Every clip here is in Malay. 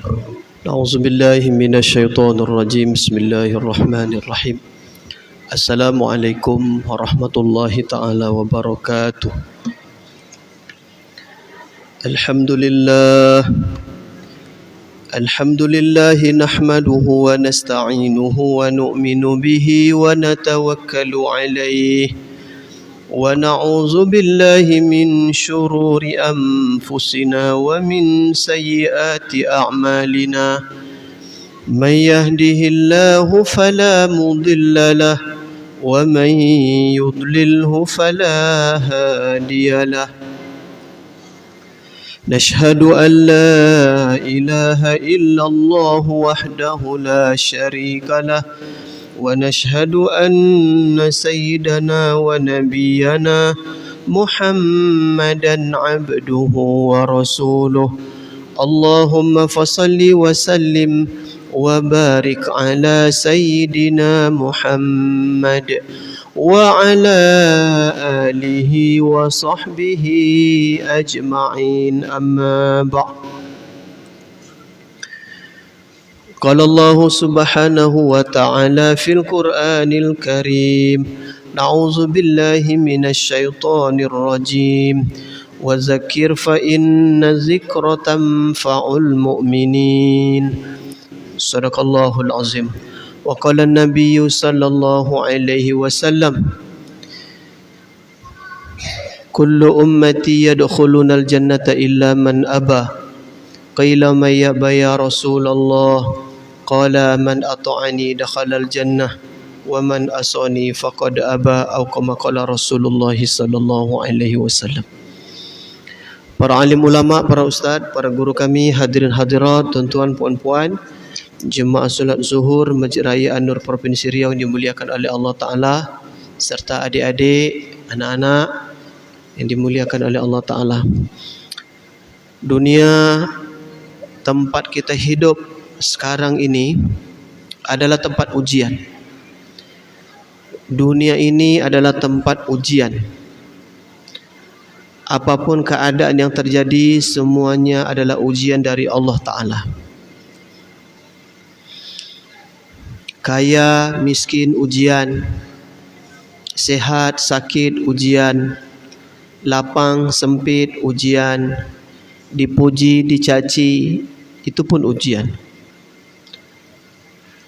أعوذ بالله من الشيطان الرجيم بسم الله الرحمن الرحيم السلام عليكم ورحمة الله تعالى وبركاته الحمد لله نحمده ونستعينه ونؤمن به ونتوكل عليه ونعوذ بالله من شرور أنفسنا ومن سيئات أعمالنا من يهده الله فلا مضل له ومن يضلله فلا هادي له نشهد أن لا إله إلا الله وحده لا شريك له ونشهد أن سيدنا ونبينا محمدا عبده ورسوله اللهم فصل وسلم وبارك على سيدنا محمد وعلى آله وصحبه أجمعين أما بعد قال الله سبحانه وتعالى في القرآن الكريم نعوذ بالله من الشيطان الرجيم وذكر فإن الذكر تنفع المؤمنين صدق الله العظيم وقال النبي صلى الله عليه وسلم كل أمتي يدخلون الجنة إلا من أبى قيل من يأبى يا رسول الله قال من أطعني دخل الجنة ومن أصاني فقد أبى أو كما قال رسول الله صلى الله عليه وسلم. Para alim ulama, para ustaz, para guru kami, hadirin hadirat, tuan-tuan, puan-puan, jemaah solat zuhur Masjid Raya An-Nur Provinsi Riau yang dimuliakan oleh Allah Ta'ala, serta adik-adik, anak-anak yang dimuliakan oleh Allah Ta'ala. Dunia tempat kita hidup sekarang ini adalah tempat ujian. Dunia ini adalah tempat ujian. Apapun keadaan yang terjadi, semuanya adalah ujian dari Allah Ta'ala. Kaya, miskin, ujian. Sehat, sakit, ujian. Lapang, sempit, ujian. Dipuji, dicaci, itu pun ujian.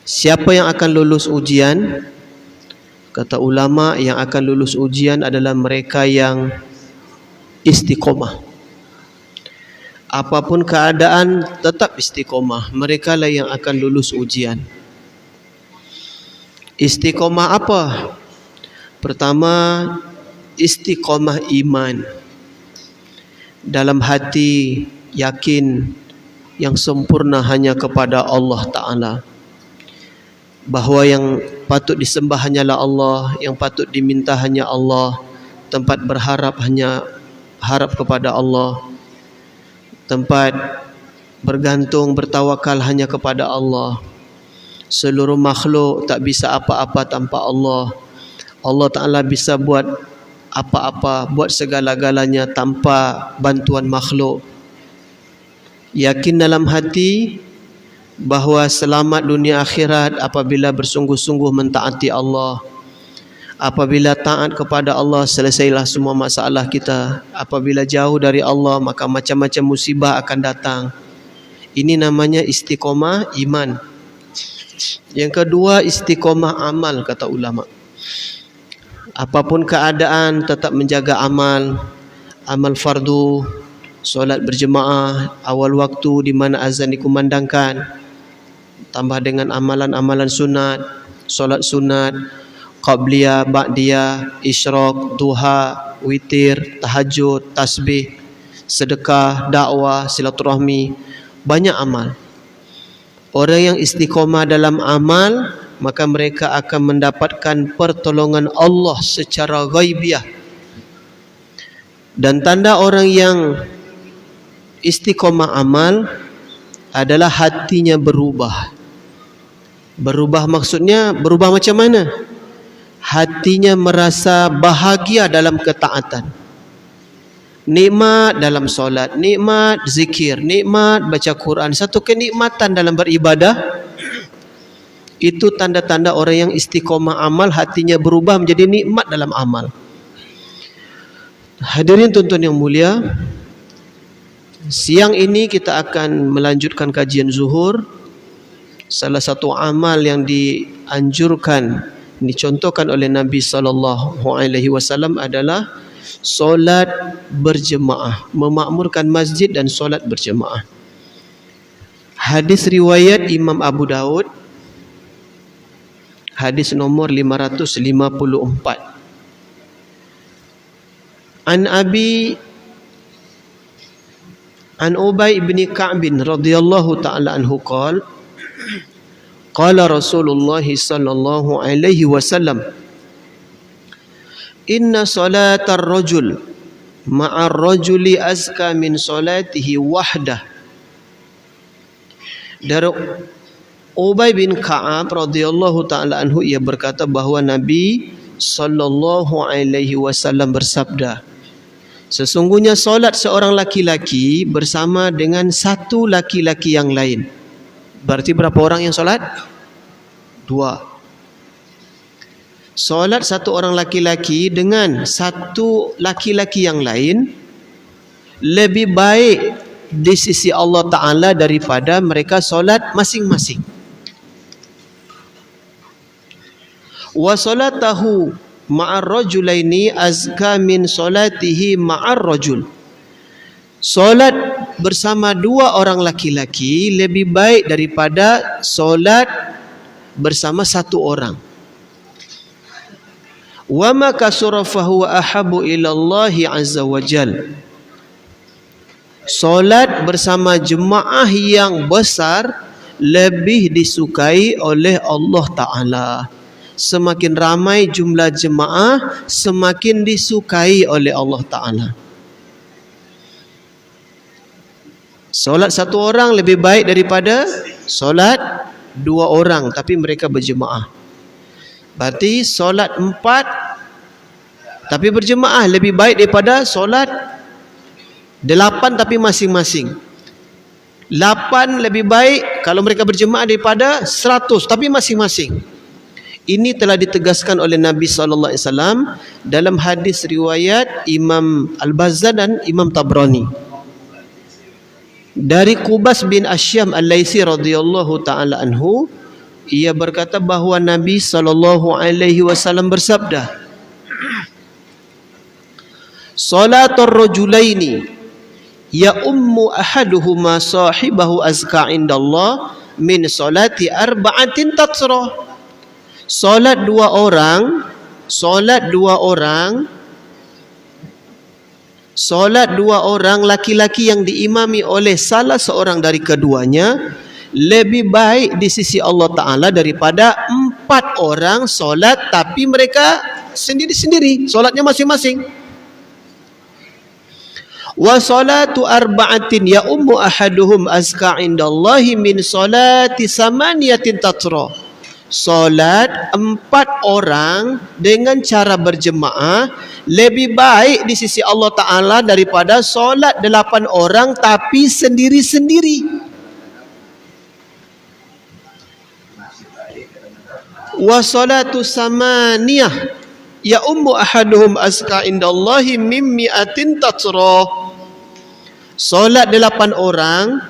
Siapa yang akan lulus ujian? Kata ulama, yang akan lulus ujian adalah mereka yang istiqomah. Apapun keadaan tetap istiqomah. Mereka lah yang akan lulus ujian. Istiqomah apa? Pertama, istiqomah iman. Dalam hati yakin yang sempurna hanya kepada Allah Ta'ala, bahawa yang patut disembah hanyalah Allah, yang patut diminta hanya Allah, tempat berharap hanya harap kepada Allah, tempat bergantung bertawakal hanya kepada Allah. Seluruh makhluk tak bisa apa-apa tanpa Allah. Allah Ta'ala bisa buat apa-apa, buat segala-galanya tanpa bantuan makhluk. Yakin dalam hati bahawa selamat dunia akhirat apabila bersungguh-sungguh mentaati Allah. Apabila taat kepada Allah, selesailah semua masalah kita. Apabila jauh dari Allah, maka macam-macam musibah akan datang. Ini namanya istiqomah iman. Yang kedua, istiqomah amal, kata ulama. Apapun keadaan tetap menjaga amal. Amal fardu, solat berjemaah awal waktu di mana azan dikumandangkan, tambah dengan amalan-amalan sunat, solat sunat, qabliyah, ba'diyah, isyraq, duha, witir, tahajud, tasbih, sedekah, dakwah, silaturahmi, banyak amal. Orang yang istiqomah dalam amal, maka mereka akan mendapatkan pertolongan Allah secara ghaibiyah. Dan tanda orang yang istiqomah amal adalah hatinya berubah. Berubah maksudnya berubah macam mana? Hatinya merasa bahagia dalam ketaatan. Nikmat dalam solat, nikmat zikir, nikmat baca Quran, satu kenikmatan dalam beribadah. Itu tanda-tanda orang yang istiqomah amal, hatinya berubah menjadi nikmat dalam amal. Hadirin tuan-tuan yang mulia, siang ini kita akan melanjutkan kajian zuhur. Salah satu amal yang dianjurkan, dicontohkan oleh Nabi SAW adalah solat berjemaah, memakmurkan masjid dan solat berjemaah. Hadis riwayat Imam Abu Daud, hadis nomor 554. An Ubay bin Ka'b radhiyallahu ta'ala anhu qala Rasulullah sallallahu alaihi wasallam, inna salatar rajul ma'ar rajuli azka min salatihi wahdah. Dari Ubay bin Ka'ab radhiyallahu ta'ala anhu, ia berkata bahawa Nabi sallallahu alaihi wasallam bersabda, sesungguhnya solat seorang laki-laki bersama dengan satu laki-laki yang lain. Berarti berapa orang yang solat? 2. Solat satu orang laki-laki dengan satu laki-laki yang lain lebih baik di sisi Allah Ta'ala daripada mereka solat masing-masing. Wa salatahu ma'ar rajulaini azka min salatihi ma'ar rajul. Solat bersama 2 orang laki-laki lebih baik daripada solat bersama 1 orang. Wa ma kasura fa huwa ahabbu ila Allah azza wa jal. Solat bersama jemaah yang besar lebih disukai oleh Allah Ta'ala. Semakin ramai jumlah jemaah, semakin disukai oleh Allah Ta'ala. Solat 1 orang lebih baik daripada solat 2 orang tapi mereka berjemaah. Berarti solat 4 tapi berjemaah lebih baik daripada solat 8 tapi masing-masing. 8 lebih baik kalau mereka berjemaah daripada 100 tapi masing-masing. Ini telah ditegaskan oleh Nabi SAW dalam hadis riwayat Imam Al-Bazzar dan Imam Tabrani. Dari Qubas bin Asyam Al-Laisi radhiyallahu ta'ala anhu, ia berkata bahawa Nabi SAW bersabda, salatul rajulaini ya ummu ahaduhuma sahibahu azka indallah min salati arba'atin tatsrah. Solat 2 orang, solat 2 orang laki-laki yang diimami oleh salah seorang dari keduanya lebih baik di sisi Allah Ta'ala daripada 4 orang solat tapi mereka sendiri-sendiri, solatnya masing-masing. Wa salatu arba'atin ya ummu ahaduhum azka indallahi min salati samaniyatin tatra. Solat 4 orang dengan cara berjemaah lebih baik di sisi Allah Ta'ala daripada solat 8 orang tapi sendiri-sendiri. Wa salatu samaniyah ya ummu ahaduhum azka indallahi min mi'atin tatra. Solat 8 orang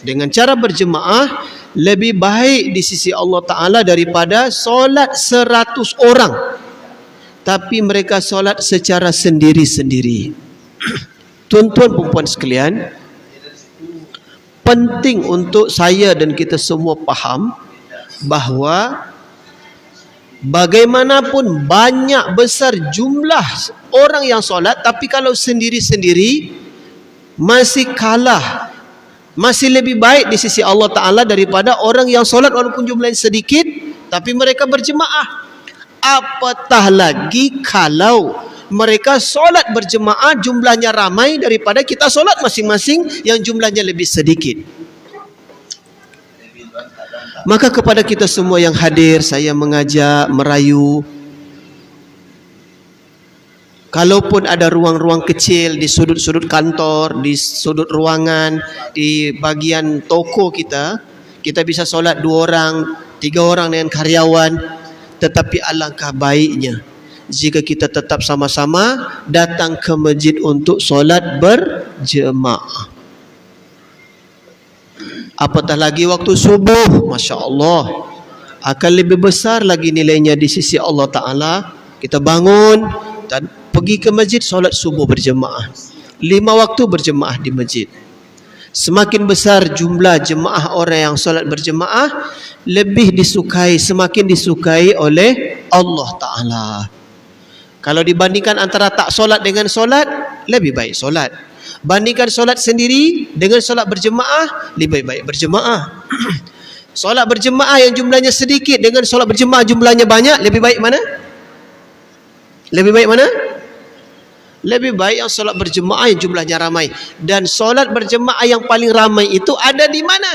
dengan cara berjemaah lebih baik di sisi Allah Ta'ala daripada solat 100 orang tapi mereka solat secara sendiri-sendiri. Tuan-tuan perempuan sekalian, penting untuk saya dan kita semua faham bahawa bagaimanapun banyak besar jumlah orang yang solat, tapi kalau sendiri-sendiri masih kalah, masih lebih baik di sisi Allah Ta'ala daripada orang yang solat walaupun jumlahnya sedikit tapi mereka berjemaah. Apatah lagi kalau mereka solat berjemaah jumlahnya ramai daripada kita solat masing-masing yang jumlahnya lebih sedikit. Maka kepada kita semua yang hadir, saya mengajak, merayu, Kalaupun ada ruang-ruang kecil di sudut-sudut kantor, di sudut ruangan, di bagian toko kita, kita bisa solat 2 orang, 3 orang dengan karyawan. Tetapi alangkah baiknya jika kita tetap sama-sama datang ke masjid untuk solat berjemaah. Apatah lagi waktu subuh, Masya Allah, akan lebih besar lagi nilainya di sisi Allah Ta'ala. Kita bangun dan pergi ke masjid solat subuh berjemaah, 5 waktu berjemaah di masjid. Semakin besar jumlah jemaah orang yang solat berjemaah, lebih disukai, semakin disukai oleh Allah Ta'ala. Kalau dibandingkan antara tak solat dengan solat, lebih baik solat. Bandingkan solat sendiri dengan solat berjemaah, lebih baik berjemaah. Solat berjemaah yang jumlahnya sedikit dengan solat berjemaah jumlahnya banyak, lebih baik mana? Lebih baik mana? Lebih baik yang solat berjemaah yang jumlahnya ramai. Dan solat berjemaah yang paling ramai itu ada di mana?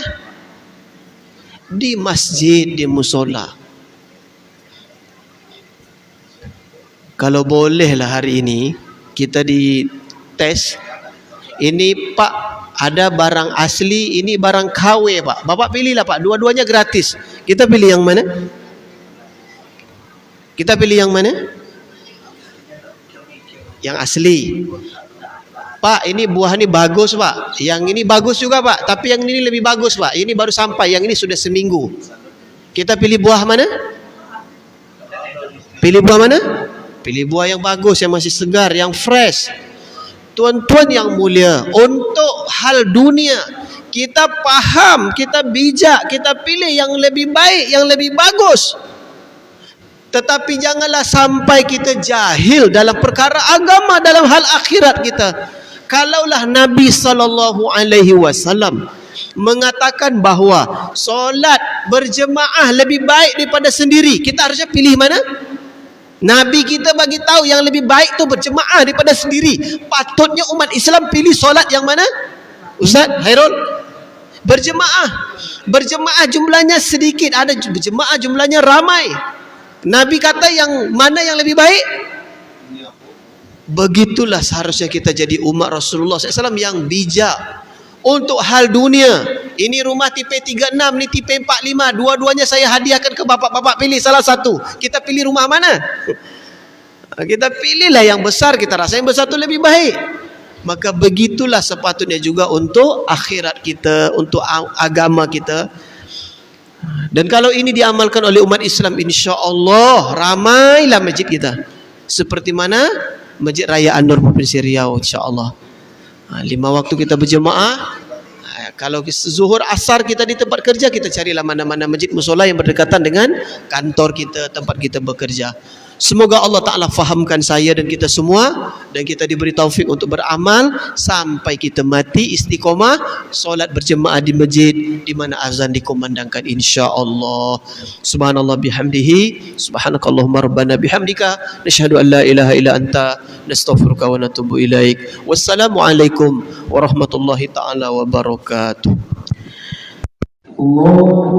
Di masjid, di musola. Kalau bolehlah hari ini kita dites. Ini Pak, ada barang asli, ini barang KW Pak. Bapak pilihlah Pak, dua-duanya gratis. Kita pilih yang mana? Kita pilih yang mana? Yang asli. Pak, ini buah ini bagus Pak. Yang ini bagus juga Pak, tapi yang ini lebih bagus Pak. Ini baru sampai, yang ini sudah seminggu. Kita pilih buah mana? Pilih buah mana? Pilih buah yang bagus, yang masih segar, yang fresh. Tuan-tuan yang mulia, untuk hal dunia kita paham, kita bijak, kita pilih yang lebih baik, yang lebih bagus. Tetapi janganlah sampai kita jahil dalam perkara agama, dalam hal akhirat kita. Kalaulah Nabi SAW mengatakan bahawa solat berjemaah lebih baik daripada sendiri, kita harusnya pilih mana? Nabi kita bagi tahu yang lebih baik tu berjemaah daripada sendiri. Patutnya umat Islam pilih solat yang mana? Ustaz Hairul, berjemaah. Berjemaah jumlahnya sedikit, ada berjemaah jumlahnya ramai. Nabi kata yang mana yang lebih baik? Begitulah seharusnya kita jadi umat Rasulullah SAW yang bijak. Untuk hal dunia, ini rumah tipe 36, ni tipe 45, dua-duanya saya hadiahkan ke bapak-bapak, pilih salah satu. Kita pilih rumah mana? Kita pilihlah yang besar, kita rasa yang besar itu lebih baik. Maka begitulah sepatutnya juga untuk akhirat kita, untuk agama kita. Dan kalau ini diamalkan oleh umat Islam, insya-Allah ramailah masjid kita. Seperti mana Masjid Raya An-Nur Provinsi Riau, insya-Allah. 5 waktu kita berjemaah. Kalau zuhur asar kita di tempat kerja, kita carilah mana-mana masjid musola yang berdekatan dengan kantor kita, tempat kita bekerja. Semoga Allah Ta'ala fahamkan saya dan kita semua, dan kita diberi taufik untuk beramal sampai kita mati istiqomah solat berjemaah di masjid di mana azan dikumandangkan, insya-Allah. Subhanallah bihamdihi, subhanakallahumma rabbana bihamdika, nashhadu an la ilaha illa anta, nastaghfiruka wa natubu ilaik. Wassalamualaikum warahmatullahi taala wabarakatuh. Allah